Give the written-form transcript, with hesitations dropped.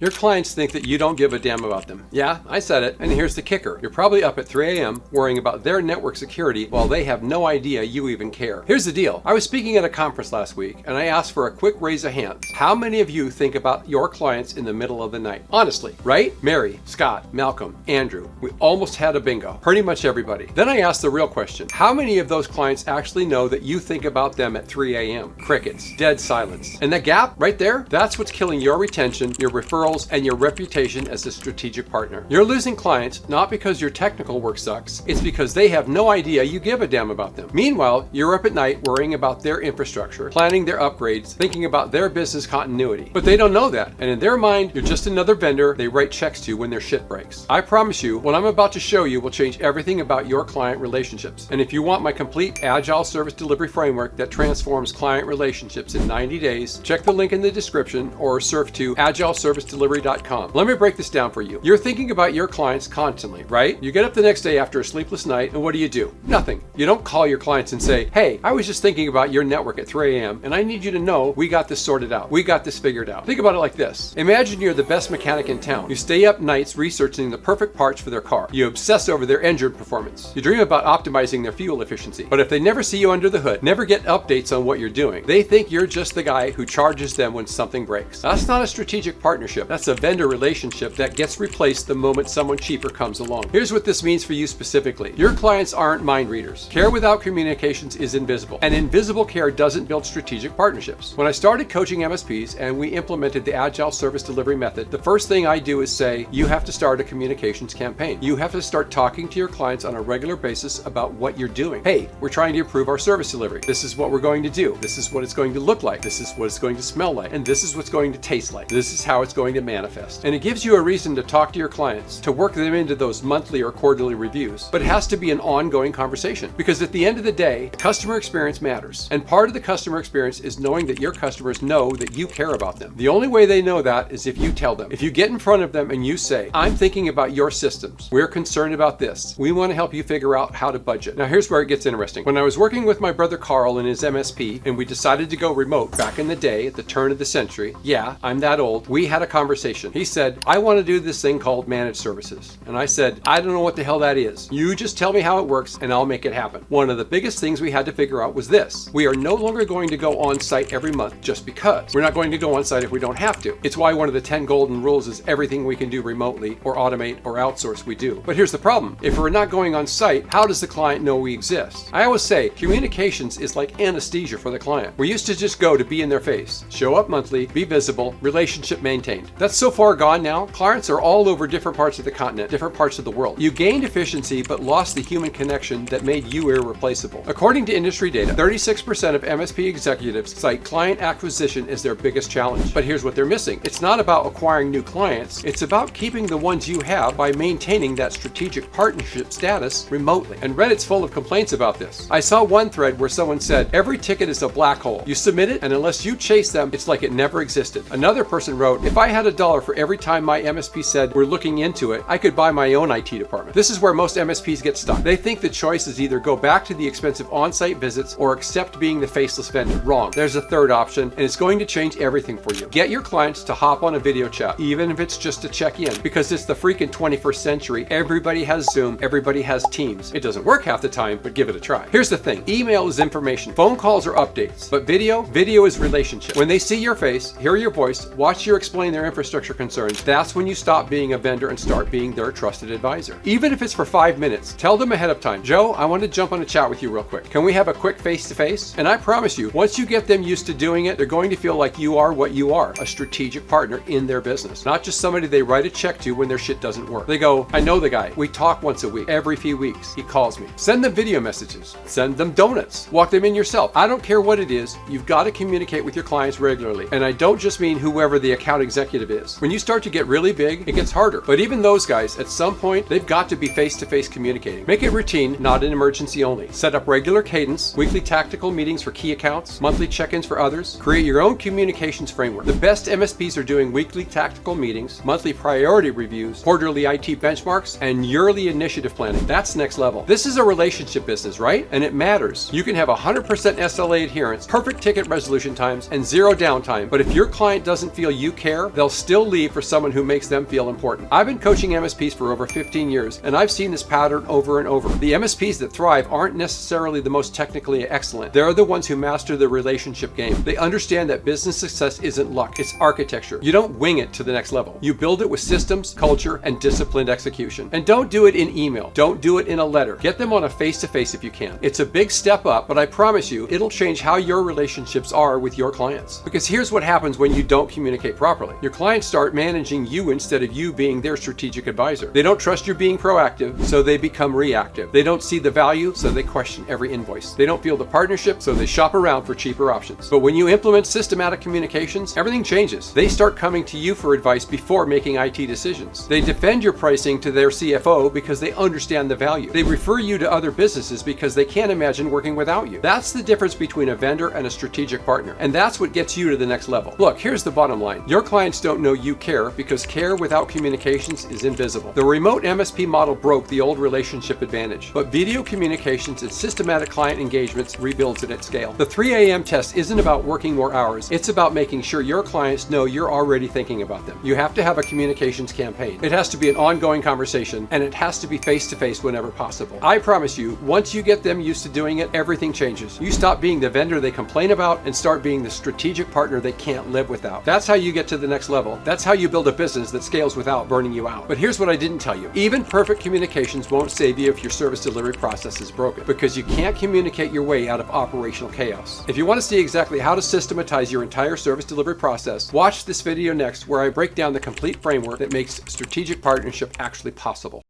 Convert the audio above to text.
Your clients think that you don't give a damn about them. Yeah, I said it, and here's the kicker. You're probably up at 3 a.m. worrying about their network security while they have no idea you even care. Here's the deal. I was speaking at a conference last week, and I asked for a quick raise of hands. How many of you think about your clients in the middle of the night? Honestly, right? Mary, Scott, Malcolm, Andrew. We almost had a bingo. Pretty much everybody. Then I asked the real question. How many of those clients actually know that you think about them at 3 a.m.? Crickets. Dead silence. And that gap right there, that's what's killing your retention, your referrals, and your reputation as a strategic partner. You're losing clients not because your technical work sucks, it's because they have no idea you give a damn about them. Meanwhile, you're up at night worrying about their infrastructure, planning their upgrades, thinking about their business continuity. But they don't know that, and in their mind, you're just another vendor they write checks to when their shit breaks. I promise you, what I'm about to show you will change everything about your client relationships. And if you want my complete Agile Service Delivery framework that transforms client relationships in 90 days, check the link in the description or surf to agileservicedelivery.com. Let me break this down for you. You're thinking about your clients constantly, right? You get up the next day after a sleepless night, and what do? Nothing. You don't call your clients and say, hey, I was just thinking about your network at 3 a.m. and I need you to know we got this sorted out. We got this figured out. Think about it like this. Imagine you're the best mechanic in town. You stay up nights researching the perfect parts for their car. You obsess over their engine performance. You dream about optimizing their fuel efficiency. But if they never see you under the hood, never get updates on what you're doing, they think you're just the guy who charges them when something breaks. That's not a strategic partnership. That's a vendor relationship that gets replaced the moment someone cheaper comes along. Here's what this means for you specifically. Your clients aren't mind readers. Care without communications is invisible, and invisible care doesn't build strategic partnerships. When I started coaching MSPs and we implemented the Agile Service Delivery method, the first thing I do is say, you have to start a communications campaign. You have to start talking to your clients on a regular basis about what you're doing. Hey, we're trying to improve our service delivery. This is what we're going to do. This is what it's going to look like. This is what it's going to smell like. And this is what's going to taste like. This is how it's going to manifest. And it gives you a reason to talk to your clients, to work them into those monthly or quarterly reviews. But it has to be an ongoing conversation, because at the end of the day, customer experience matters. And part of the customer experience is knowing that your customers know that you care about them. The only way they know that is if you tell them. If you get in front of them and you say, I'm thinking about your systems. We're concerned about this. We want to help you figure out how to budget. Now here's where it gets interesting. When I was working with my brother Carl and his MSP, and we decided to go remote back in the day at the turn of the century, yeah, I'm that old, we had a conversation. He said, I want to do this thing called managed services. And I said, I don't know what the hell that is. You just tell me how it works and I'll make it happen. One of the biggest things we had to figure out was this. We are no longer going to go on site every month just because. We're not going to go on site if we don't have to. It's why one of the 10 golden rules is everything we can do remotely or automate or outsource we do. But here's the problem. If we're not going on site, how does the client know we exist? I always say communications is like anesthesia for the client. We used to just go to be in their face, show up monthly, be visible, relationship maintained. That's so far gone now. Clients are all over different parts of the continent, different parts of the world. You gained efficiency but lost the human connection that made you irreplaceable. According to industry data, 36% of MSP executives cite client acquisition as their biggest challenge. But here's what they're missing. It's not about acquiring new clients. It's about keeping the ones you have by maintaining that strategic partnership status remotely. And Reddit's full of complaints about this. I saw one thread where someone said, every ticket is a black hole. You submit it, and unless you chase them, it's like it never existed. Another person wrote, if I had $1 for every time my MSP said we're looking into it, I could buy my own IT department. This is where most MSPs get stuck. They think the choice is either go back to the expensive on-site visits or accept being the faceless vendor. Wrong. There's a third option, and it's going to change everything for you. Get your clients to hop on a video chat, even if it's just to check in, because it's the freaking 21st century. Everybody has Zoom. Everybody has Teams. It doesn't work half the time, but give it a try. Here's the thing. Email is information. Phone calls are updates. But video is relationship. When they see your face, hear your voice, watch you explain their infrastructure concerns, that's when you stop being a vendor and start being their trusted advisor. Even if it's for 5 minutes, tell them ahead of time, Joe, I want to jump on a chat with you real quick. Can we have a quick face-to-face? And I promise you, once you get them used to doing it, they're going to feel like you are what you are, a strategic partner in their business, not just somebody they write a check to when their shit doesn't work. They go, I know the guy. We talk once a week. Every few weeks, he calls me. Send them video messages. Send them donuts. Walk them in yourself. I don't care what it is. You've got to communicate with your clients regularly. And I don't just mean whoever the account executive is. When you start to get really big, it gets harder. But even those guys, at some point, they've got to be face-to-face communicating. Make it routine, not an emergency only. Set up regular cadence, weekly tactical meetings for key accounts, monthly check-ins for others. Create your own communications framework. The best MSPs are doing weekly tactical meetings, monthly priority reviews, quarterly IT benchmarks, and yearly initiative planning. That's next level. This is a relationship business, right? And it matters. You can have 100% SLA adherence, perfect ticket resolution times, and zero downtime. But if your client doesn't feel you care, they'll they'll still leave for someone who makes them feel important. I've been coaching MSPs for over 15 years, and I've seen this pattern over and over. The MSPs that thrive aren't necessarily the most technically excellent. They're the ones who master the relationship game. They understand that business success isn't luck, it's architecture. You don't wing it to the next level. You build it with systems, culture, and disciplined execution. And don't do it in email. Don't do it in a letter. Get them on a face-to-face if you can. It's a big step up, but I promise you, it'll change how your relationships are with your clients. Because here's what happens when you don't communicate properly. Your clients start managing you instead of you being their strategic advisor. They don't trust you're being proactive, so they become reactive. They don't see the value, so they question every invoice. They don't feel the partnership, so they shop around for cheaper options. But when you implement systematic communications, everything changes. They start coming to you for advice before making IT decisions. They defend your pricing to their CFO because they understand the value. They refer you to other businesses because they can't imagine working without you. That's the difference between a vendor and a strategic partner. And that's what gets you to the next level. Look, here's the bottom line. Your clients don't know you care because care without communications is invisible. The remote MSP model broke the old relationship advantage, but video communications and systematic client engagements rebuilds it at scale. The 3 a.m. test isn't about working more hours. It's about making sure your clients know you're already thinking about them. You have to have a communications campaign. It has to be an ongoing conversation, and it has to be face-to-face whenever possible. I promise you, once you get them used to doing it, everything changes. You stop being the vendor they complain about and start being the strategic partner they can't live without. That's how you get to the next level. That's how you build a business that scales without burning you out. But here's what I didn't tell you. Even perfect communications won't save you if your service delivery process is broken, because you can't communicate your way out of operational chaos. If you want to see exactly how to systematize your entire service delivery process, watch this video next where I break down the complete framework that makes strategic partnership actually possible.